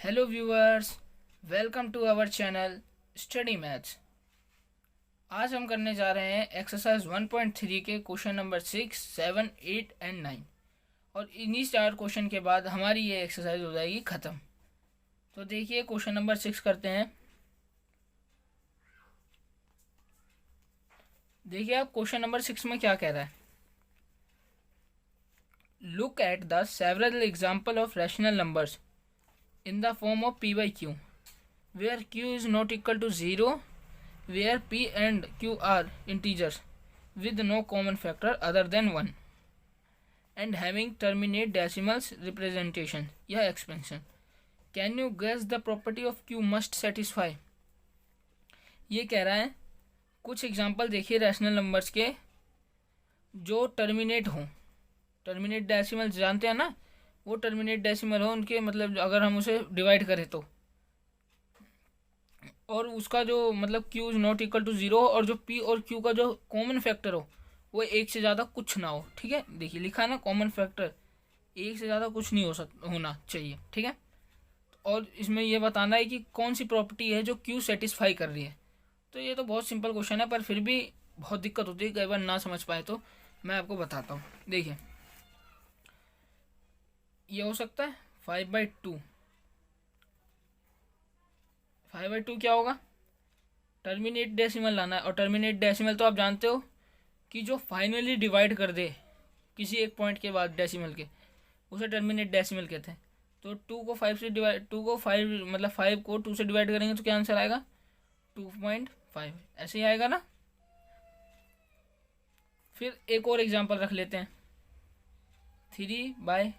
Hello viewers, welcome to our channel study maths. आज हम करने जा रहे हैं एक्सरसाइज 1.3 के क्वेश्चन नंबर 6, 7, 8 एंड 9। और इन्हीं 4 क्वेश्चन के बाद हमारी ये एक्सरसाइज हो जाएगी ख़त्म। तो देखिए क्वेश्चन नंबर 6 करते हैं। देखिए आप क्वेश्चन नंबर 6 में क्या कह रहा है। Look at the several example of rational numbers in the form of p by q, where q is not equal to 0, where p and q are integers with no common factor other than 1, and having terminate decimals representation या expansion. Can you guess the property of q must satisfy? ये कह रहा है कुछ example देखिए rational numbers के जो terminate हों। टर्मिनेट डेसिमल जानते हैं ना, वो टर्मिनेट डेसिमल हो उनके, मतलब अगर हम उसे डिवाइड करें तो, और उसका जो मतलब q is not equal to 0 और जो p और q का जो कॉमन फैक्टर हो वो एक से ज़्यादा कुछ ना हो। ठीक है, देखिए लिखा ना कॉमन फैक्टर, एक से ज़्यादा कुछ नहीं होना चाहिए। ठीक है, और इसमें ये बताना है कि कौन सी प्रॉपर्टी है जो q सेटिस्फाई कर रही है। तो ये तो बहुत सिंपल क्वेश्चन है, पर फिर भी बहुत दिक्कत होती है, कई बार ना समझ पाए तो मैं आपको बताता हूँ। देखिए ये हो सकता है 5/2। 5/2 क्या होगा, टर्मिनेट डेसिमल लाना है। और टर्मिनेट डेसिमल तो आप जानते हो कि जो फाइनली डिवाइड कर दे किसी एक पॉइंट के बाद डेसिमल के, उसे टर्मिनेट डेसिमल कहते हैं। तो 2 को 5 मतलब 5 को 2 से डिवाइड करेंगे तो क्या आंसर आएगा, 2.5। ऐसे ही आएगा ना। फिर एक और एग्जांपल रख लेते हैं, 3/5।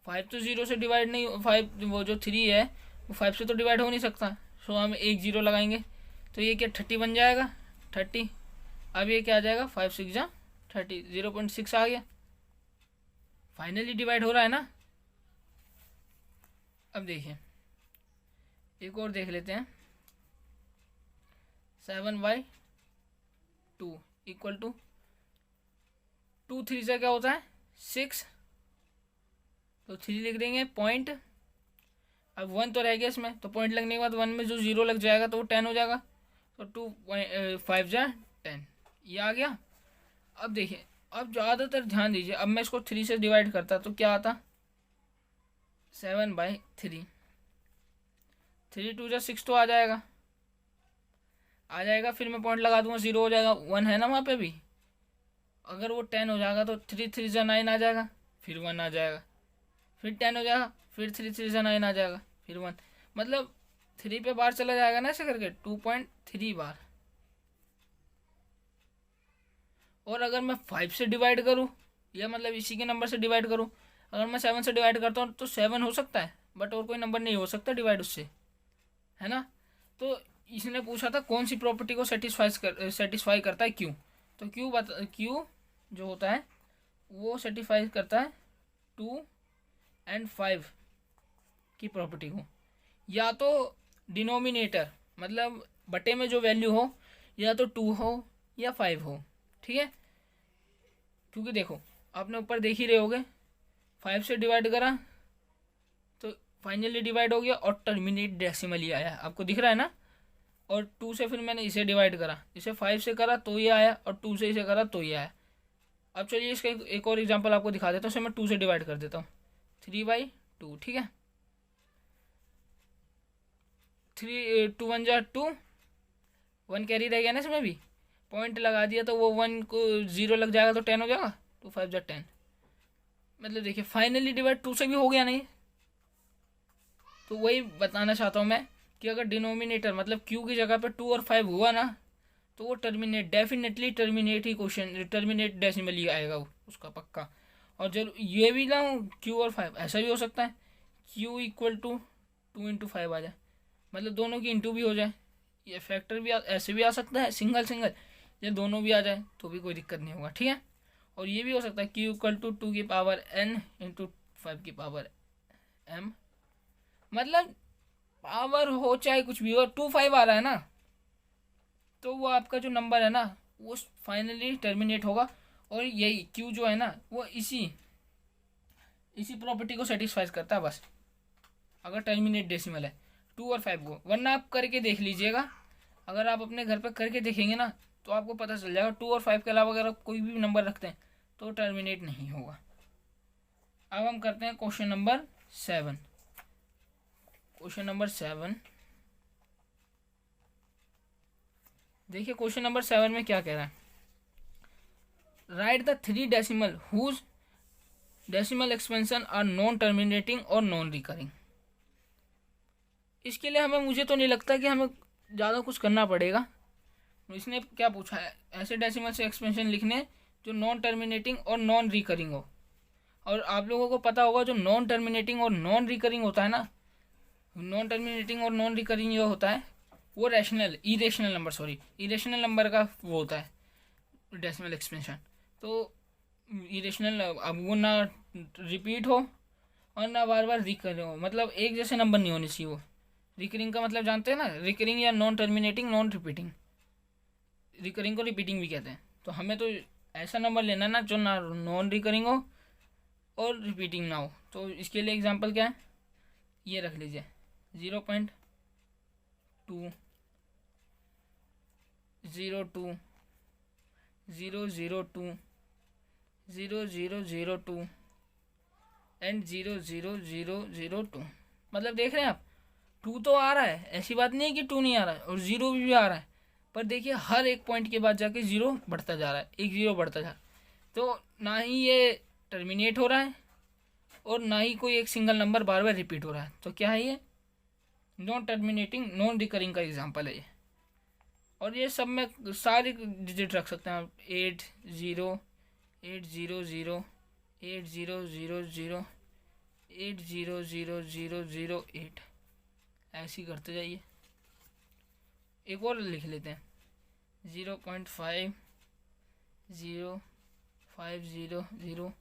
5 तो 0 से डिवाइड नहीं, 5 वो जो 3 है वो 5 से तो डिवाइड हो नहीं सकता। सो हम एक 0 लगाएंगे तो ये क्या 30 बन जाएगा, 30। अब ये क्या आ जाएगा, 5 6 जा 30, 0.6 आ गया। फाइनली डिवाइड हो रहा है ना। अब देखिए एक और देख लेते हैं, 7/2 इक्वल टू 2 3 से क्या होता है 6, तो 3 लिख देंगे पॉइंट। अब 1 तो रह गया इसमें, तो पॉइंट लगने के बाद 1 में जो 0 लग जाएगा तो वो 10 हो जाएगा। तो 2.5 जा 10, ये आ गया। अब देखिए, अब ज़्यादातर ध्यान दीजिए, अब मैं इसको 3 से डिवाइड करता तो क्या आता, 7/3। 3 2 जा 6 तो आ जाएगा। फिर मैं पॉइंट लगा दूंगा, 0 हो जाएगा, 1 है ना वहाँ पे भी। अगर वो 10 हो जाएगा तो 3 3 जा 9 आ जाएगा, फिर 1 आ जाएगा, फिर 10 हो जाएगा, फिर 3 3 जा 9 आ जाएगा, फिर 1। मतलब 3 पे बार चला जाएगा ना ऐसे करके, 2.3 बार। और अगर मैं 5 से डिवाइड करूँ, या मतलब इसी के नंबर से डिवाइड करूँ, अगर मैं 7 से डिवाइड करता हूँ तो 7 हो सकता है, बट और कोई नंबर नहीं हो सकता डिवाइड उससे, है ना। तो इसने पूछा था कौन सी प्रॉपर्टी को सेटिस्फाई करता है क्यू। तो क्यू जो होता है वो सेटिस्फाई करता है 2 और 5 की प्रॉपर्टी को। या तो डिनोमिनेटर मतलब बटे में जो वैल्यू हो, या तो 2 हो या 5 हो। ठीक है, क्योंकि देखो आपने ऊपर देख ही रहे होगे, 5 से डिवाइड करा तो फाइनली डिवाइड हो गया और टर्मिनेट डेसिमल ही आया, आपको दिख रहा है ना। और 2 से फिर मैंने इसे डिवाइड करा, इसे 5 से करा तो ये आया, और 2 से इसे करा तो ये आया। अब चलिए इसका एक और एग्जांपल आपको दिखा देता हूँ। इसे मैं 2 से डिवाइड कर देता हूँ, 3/2। ठीक है, 2 1 जा 2, 1 कैरी रह गया ना इसमें भी, पॉइंट लगा दिया तो वो 1 को 0 लग जाएगा तो 10 हो जाएगा, 2 5 जा 10। मतलब देखिए फाइनली डिवाइड 2 से भी हो गया नहीं। तो वही बताना चाहता हूँ मैं कि अगर डिनोमिनेटर मतलब क्यू की जगह पे 2 और 5 हुआ ना, तो वो डेफिनेटली टर्मिनेट ही क्वेश्चन, टर्मिनेट डेसिमल ही आएगा उसका पक्का। और जब ये भी ना क्यू और 5 ऐसा भी हो सकता है, क्यू इक्वल टू 2 × 5 आ जाए, मतलब दोनों की इंटू भी हो जाए। ये फैक्टर भी ऐसे भी आ सकता है, सिंगल सिंगल, ये दोनों भी आ जाए तो भी कोई दिक्कत नहीं होगा। ठीक है, और ये भी हो सकता है क्यू इक्वल टू 2 की पावर n × 5 की पावर m, मतलब पावर हो चाहे कुछ भी हो, 2 5 आ रहा है ना, तो वो आपका जो नंबर है ना वो फाइनली टर्मिनेट होगा। और यही क्यू जो है ना वो इसी इसी प्रॉपर्टी को सेटिस्फाई करता है बस, अगर टर्मिनेट डेसिमल है 2 और 5 को। वरना आप करके देख लीजिएगा, अगर आप अपने घर पर करके देखेंगे ना तो आपको पता चल जाएगा 2 और 5 के अलावा अगर आप कोई भी नंबर रखते हैं तो टर्मिनेट नहीं होगा। अब हम करते हैं क्वेश्चन नंबर 7। क्वेश्चन नंबर 7 देखिए, क्वेश्चन नंबर 7 में क्या कह रहा है, write the 3 decimal whose decimal expansion are non terminating और नॉन रिकरिंग। इसके लिए मुझे तो नहीं लगता कि हमें ज़्यादा कुछ करना पड़ेगा। इसने क्या पूछा है, ऐसे डेसिमल से एक्सपेंशन लिखने जो नॉन टर्मिनेटिंग और नॉन रिकरिंग हो। और आप लोगों को पता होगा जो नॉन टर्मिनेटिंग और नॉन रिकरिंग होता है ना, नॉन टर्मिनेटिंग और नॉन रिकरिंग जो होता है वो इरेशनल नंबर का वो होता है डेसिमल एक्सपेंशन। तो इरेशनल, अब वो ना रिपीट हो और ना बार बार रिकरिंग हो, मतलब एक जैसे नंबर नहीं होने चाहिए वो। रिकरिंग का मतलब जानते हैं ना, रिकरिंग या non terminating non repeating, recurring को रिपीटिंग भी कहते हैं। तो हमें तो ऐसा नंबर लेना ना जो ना नॉन रिकरिंग हो और रिपीटिंग ना हो। तो इसके लिए एग्जांपल क्या है, ये रख लीजिए 0.2 0.2 0.02 0.002 एंड 0.0002। मतलब देख रहे हैं आप, 2 तो आ रहा है, ऐसी बात नहीं है कि 2 नहीं आ रहा है, और 0 भी आ रहा है, पर देखिए हर एक पॉइंट के बाद जाके 0 बढ़ता जा रहा है, एक 0 बढ़ता जा रहा है। तो ना ही ये टर्मिनेट हो रहा है और ना ही कोई एक सिंगल नंबर बार बार रिपीट हो रहा है। तो क्या है ये, नॉन टर्मिनेटिंग नॉन रिकरिंग का एग्जांपल है ये। और ये सब में सारे डिजिट रख सकते हैं आप, 8 0 8 0 0 8 0 0 0 8 0 0 0 0 8, ऐसे ही करते जाइए। एक और लिख लेते हैं 0.5 0 5 0 0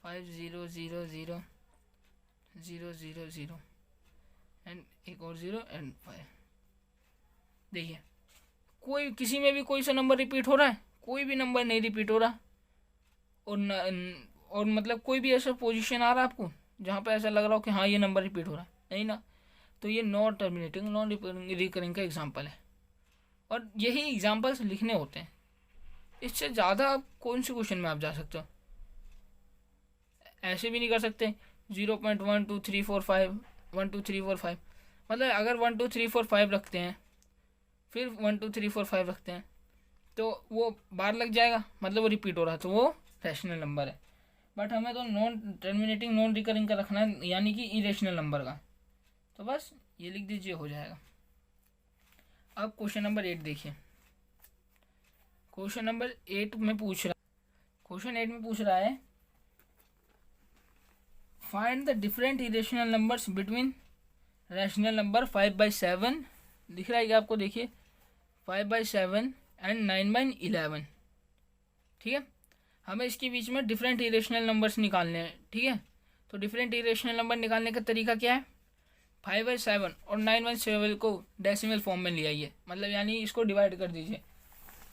5 0 0 0 0 0 0 एंड एक और 0 एंड 5। देखिए कोई किसी में भी कोई सा नंबर रिपीट हो रहा है, कोई भी नंबर नहीं रिपीट हो रहा, और मतलब कोई भी ऐसा पोजीशन आ रहा है आपको जहाँ पे ऐसा लग रहा हो कि हाँ ये नंबर रिपीट हो रहा है, नहीं ना। तो ये नॉन टर्मिनेटिंग नॉन रिकरिंग का एग्जांपल है। और यही एग्जांपल्स लिखने होते हैं, इससे ज़्यादा आप कौन से क्वेश्चन में आप जा सकते हो। ऐसे भी नहीं कर सकते 0.12345 12345, मतलब अगर 12345 रखते हैं फिर 12345 रखते हैं तो वो बार लग जाएगा, मतलब वो रिपीट हो रहा है, तो वो रैशनल नंबर है। बट हमें तो नॉन टर्मिनेटिंग नॉन रिकरिंग का रखना है, यानी कि इरेशनल नंबर का। तो बस ये लिख दीजिए, हो जाएगा। अब क्वेश्चन नंबर 8 देखिए। क्वेश्चन नंबर 8 में पूछ रहा है find the different irrational numbers between rational number 5/7, दिख रहा है क्या आपको, देखिए 5/7 एंड 9/11। ठीक है, हमें इसके बीच में डिफरेंट इरेशनल नंबर्स निकालने हैं। ठीक है, तो डिफरेंट इरेशनल नंबर निकालने का तरीका क्या है, 5/7 और 9/7 को डेसिमल फॉर्म में ले आइए, मतलब यानी इसको डिवाइड कर दीजिए।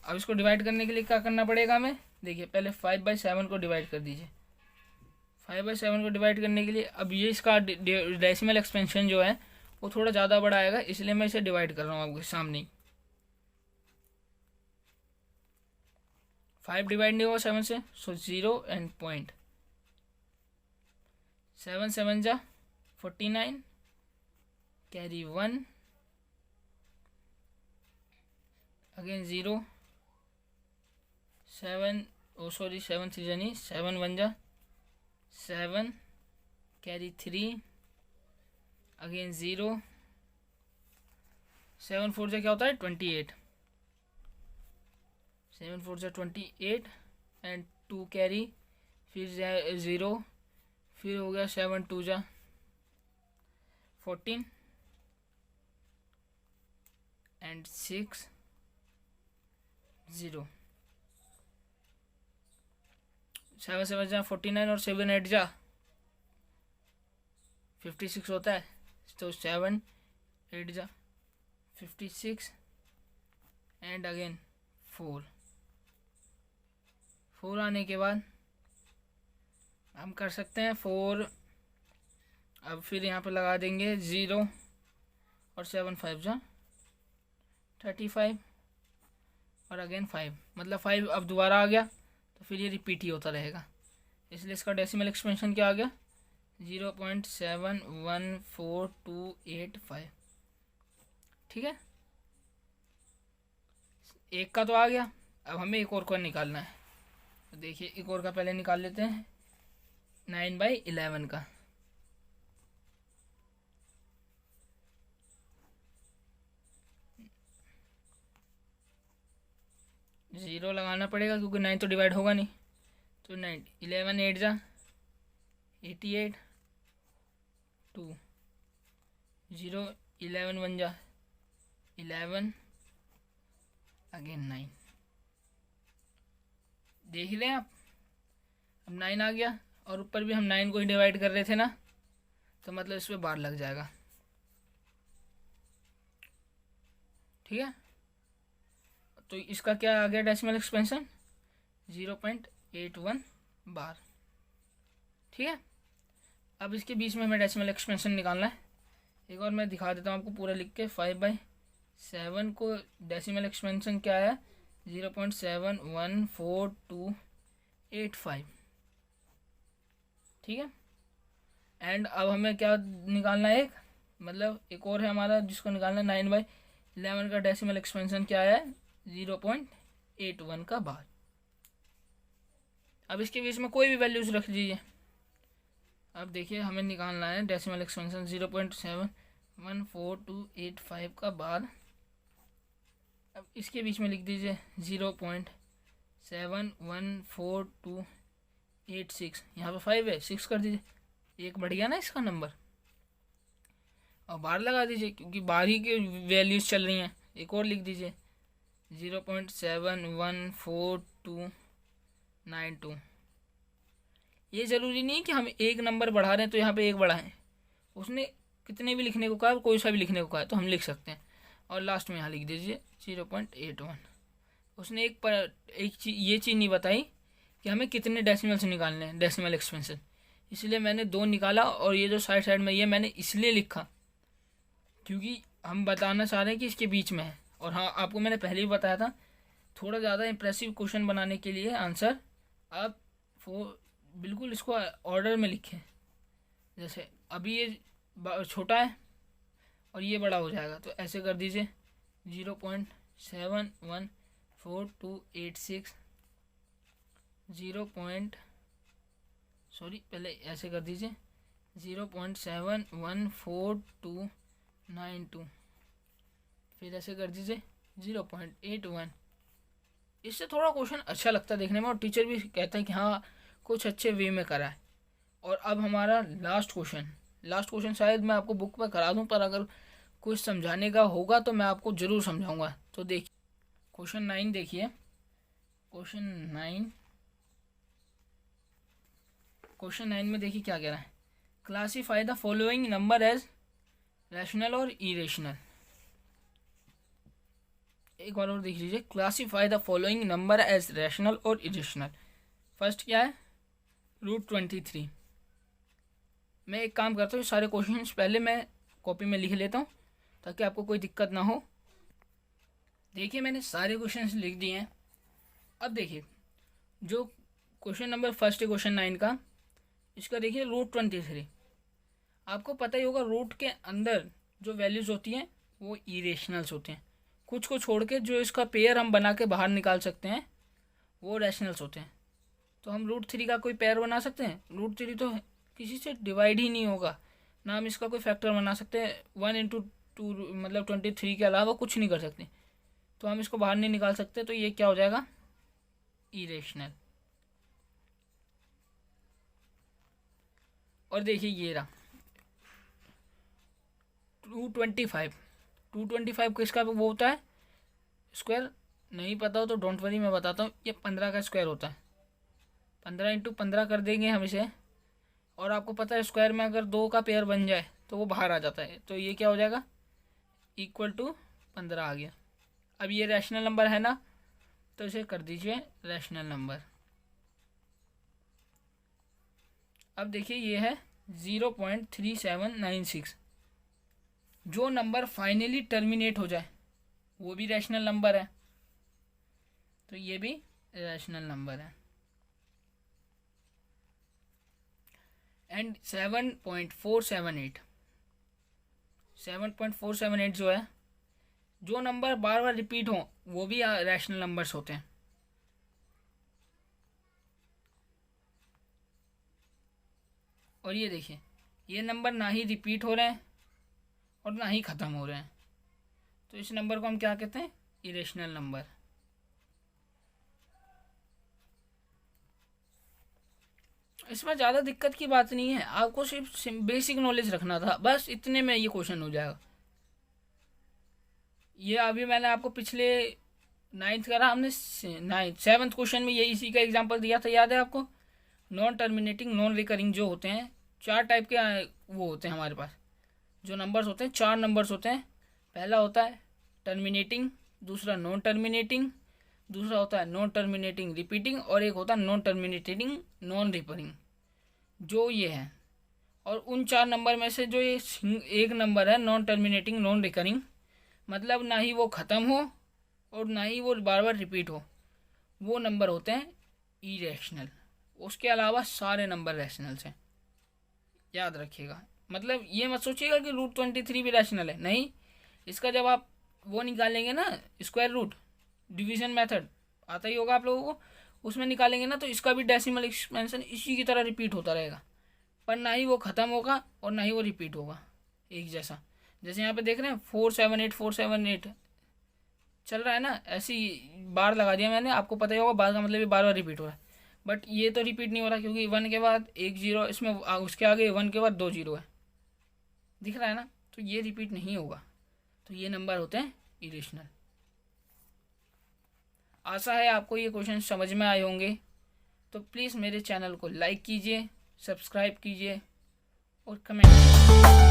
अब इसको डिवाइड करने के लिए क्या करना पड़ेगा हमें, देखिए पहले 5/7 को डिवाइड कर दीजिए। 5/7 को डिवाइड करने के लिए अब ये इसका डेसिमल एक्सपेंशन जो है वो थोड़ा ज़्यादा बड़ा आएगा, इसलिए मैं इसे डिवाइड कर रहा हूँ आपके सामने ही। 5 डिवाइड नहीं होगा 7 से, सो 0 एंड पॉइंट। 7 7 जा 49, कैरी 1, अगेन 0, 7 7 3 जा नहीं, 7 1 जा 7, कैरी 3, अगेन 0, 7 4 जा क्या होता है 28, 7 4 जा 28 एंड 2 कैरी, फिर 0, फिर हो गया 7 2 जा 14 एंड 6 0, 7 7 जा 49 और 7 8 जा 56 होता है, तो 7 8 जा 56 एंड अगेन 4 आने के बाद हम कर सकते हैं 4। अब फिर यहाँ पे लगा देंगे 0 और 7 5 जा 35 और अगेन 5, मतलब 5 अब दोबारा आ गया तो फिर ये रिपीट ही होता रहेगा। इसलिए इसका डेसिमल एक्सपेंशन क्या आ गया 0.714285। ठीक है, एक का तो आ गया, अब हमें एक और का निकालना है। तो देखिए एक और का पहले निकाल लेते हैं 9/11 का। ज़ीरो लगाना पड़ेगा क्योंकि 9 तो डिवाइड होगा नहीं। तो 9 11 8 जा 88 2 0 11 1 जा 11 अगेन 9। देख रहे हैं आप, अब 9 आ गया और ऊपर भी हम 9 को ही डिवाइड कर रहे थे ना, तो मतलब इस पर बार लग जाएगा। ठीक है, तो इसका क्या आ गया डेसिमल एक्सपेंशन 0.81 बार। ठीक है, अब इसके बीच में हमें डेसिमल एक्सपेंशन निकालना है। एक और मैं दिखा देता हूँ आपको पूरा लिख के। 5/7 को डेसिमल एक्सपेंशन क्या है 0.714285। ठीक है, एंड अब हमें क्या निकालना है, एक मतलब एक और है हमारा जिसको निकालना है 9/11 का डेसिमल एक्सपेंशन क्या है 0.81 का बार। अब इसके बीच में कोई भी वैल्यूज रख दीजिए। अब देखिए हमें निकालना है डेसिमल एक्सपेंशन 0.714285 का बार। अब इसके बीच में लिख दीजिए 0.714286। यहाँ पे 5 है, 6 कर दीजिए, एक बढ़ गया ना इसका नंबर। और बार लगा दीजिए क्योंकि बार ही की वैल्यूज चल रही हैं। एक और लिख दीजिए 0.714292। ये ज़रूरी नहीं कि हम एक नंबर बढ़ा रहे हैं तो यहाँ पे एक बढ़ाएं, उसने कितने भी लिखने को कहा, कोई सा भी लिखने को कहा तो हम लिख सकते हैं। और लास्ट में यहाँ लिख दीजिए 0.81। उसने एक चीज़ ये चीज़ नहीं बताई कि हमें कितने डेसिमल से निकालने हैं डेसिमल एक्सपेंशन, इसलिए मैंने 2 निकाला। और ये जो साइड साइड में ये मैंने इसलिए लिखा क्योंकि हम बताना चाह रहे हैं कि इसके बीच में है। और हाँ, आपको मैंने पहले ही बताया था, थोड़ा ज़्यादा इंप्रेसिव क्वेश्चन बनाने के लिए आंसर आप बिल्कुल इसको ऑर्डर में लिखें। जैसे अभी ये छोटा है और ये बड़ा हो जाएगा, तो ऐसे कर दीजिए 0.714286 पहले ऐसे कर दीजिए 0.714292, फिर ऐसे कर दीजिए 0.81। इससे थोड़ा क्वेश्चन अच्छा लगता है देखने में और टीचर भी कहता है कि हाँ कुछ अच्छे वे में करा है। और अब हमारा लास्ट क्वेश्चन शायद मैं आपको बुक पर करा दूं, पर अगर कुछ समझाने का होगा तो मैं आपको ज़रूर समझाऊंगा। तो देखिए क्वेश्चन 9 देखिए। क्वेश्चन 9 में देखिए क्या कह रहा है, classify the following number as rational और इरेशनल। एक बार और देख लीजिए, classify the following number as rational और इरेशनल। फर्स्ट क्या है √23। मैं एक काम करता हूँ, सारे क्वेश्चंस पहले मैं कॉपी में लिख लेता हूँ ताकि आपको कोई दिक्कत ना हो। देखिए मैंने सारे क्वेश्चंस लिख दिए हैं। अब देखिए जो क्वेश्चन नंबर फर्स्ट है क्वेश्चन 9 का, इसका देखिए √23। आपको पता ही होगा रूट के अंदर जो वैल्यूज़ होती हैं वो इरेशनल्स होते हैं, कुछ को छोड़ के जो इसका पेयर हम बना के बाहर निकाल सकते हैं वो रैशनल्स होते हैं। तो हम √3 का कोई पेयर बना सकते हैं, √3 तो किसी से डिवाइड ही नहीं होगा ना, हम इसका कोई फैक्टर बना सकते हैं 1/2 मतलब 23 के अलावा कुछ नहीं कर सकते, तो हम इसको बाहर नहीं निकाल सकते। तो ये क्या हो जाएगा इरेशनल। और देखिए ये रहा 225 किसका वो होता है स्क्वायर, नहीं पता हो तो डोंट वरी मैं बताता हूँ, ये 15 का स्क्वायर होता है। 15 × 15 कर देंगे हम इसे, और आपको पता है स्क्वायर में अगर 2 का पेयर बन जाए तो वो बाहर आ जाता है, तो ये क्या हो जाएगा = 15 आ गया। अब ये रैशनल नंबर है ना, तो इसे कर दीजिए रैशनल नंबर। अब देखिए ये है 0.3796। जो नंबर फाइनली टर्मिनेट हो जाए वो भी रैशनल नंबर है, तो ये भी रैशनल नंबर है। एंड 7.478 जो है, जो नंबर बार बार रिपीट हो वो भी रैशनल नंबर्स होते हैं। और ये देखिए ये नंबर ना ही रिपीट हो रहे हैं और ना ही ख़त्म हो रहे हैं, तो इस नंबर को हम क्या कहते हैं? Irrational number. इसमें ज़्यादा दिक्कत की बात नहीं है, आपको सिर्फ बेसिक नॉलेज रखना था, बस इतने में ये क्वेश्चन हो जाएगा। ये अभी मैंने आपको पिछले 9th करा, हमने 7th क्वेश्चन में ये इसी का एग्जांपल दिया था, याद है आपको? नॉन टर्मिनेटिंग नॉन रिकरिंग जो होते हैं, 4 टाइप के वो होते हैं हमारे पास, जो नंबर्स होते हैं 4 नंबर्स होते हैं। पहला होता है टर्मिनेटिंग, दूसरा नॉन टर्मिनेटिंग, दूसरा होता है नॉन टर्मिनेटिंग रिपीटिंग, और एक होता है नॉन टर्मिनेटिंग नॉन रिकरिंग, जो ये है। और उन 4 नंबर में से जो ये एक नंबर है नॉन टर्मिनेटिंग नॉन रिकरिंग, मतलब ना ही वो ख़त्म हो और ना ही वो बार बार रिपीट हो, वो नंबर होते हैं इरेशनल। उसके अलावा सारे नंबर रैशनल हैं, याद रखिएगा। मतलब ये मत सोचिएगा कि √23 भी रैशनल है, नहीं। इसका जब आप वो निकालेंगे ना, स्क्वायर रूट डिवीजन मेथड आता ही होगा आप लोगों को, उसमें निकालेंगे ना, तो इसका भी डेसिमल एक्सपेंशन इसी की तरह रिपीट होता रहेगा, पर ना ही वो ख़त्म होगा और ना ही वो रिपीट होगा एक जैसा। जैसे यहाँ पे देख रहे हैं 478 चल रहा है ना, ऐसी बार लगा दिया मैंने, आपको पता ही होगा बार का मतलब ये बार बार रिपीट हो रहा है, बट ये तो रिपीट नहीं हो रहा क्योंकि 1 के बाद 1 0, इसमें उसके आगे 1 के बाद 2 0 है, दिख रहा है ना, तो ये रिपीट नहीं होगा, तो ये नंबर होते हैं इरेशनल। आशा है आपको ये क्वेश्चन समझ में आए होंगे, तो प्लीज़ मेरे चैनल को लाइक कीजिए, सब्सक्राइब कीजिए और कमेंट कीजिए।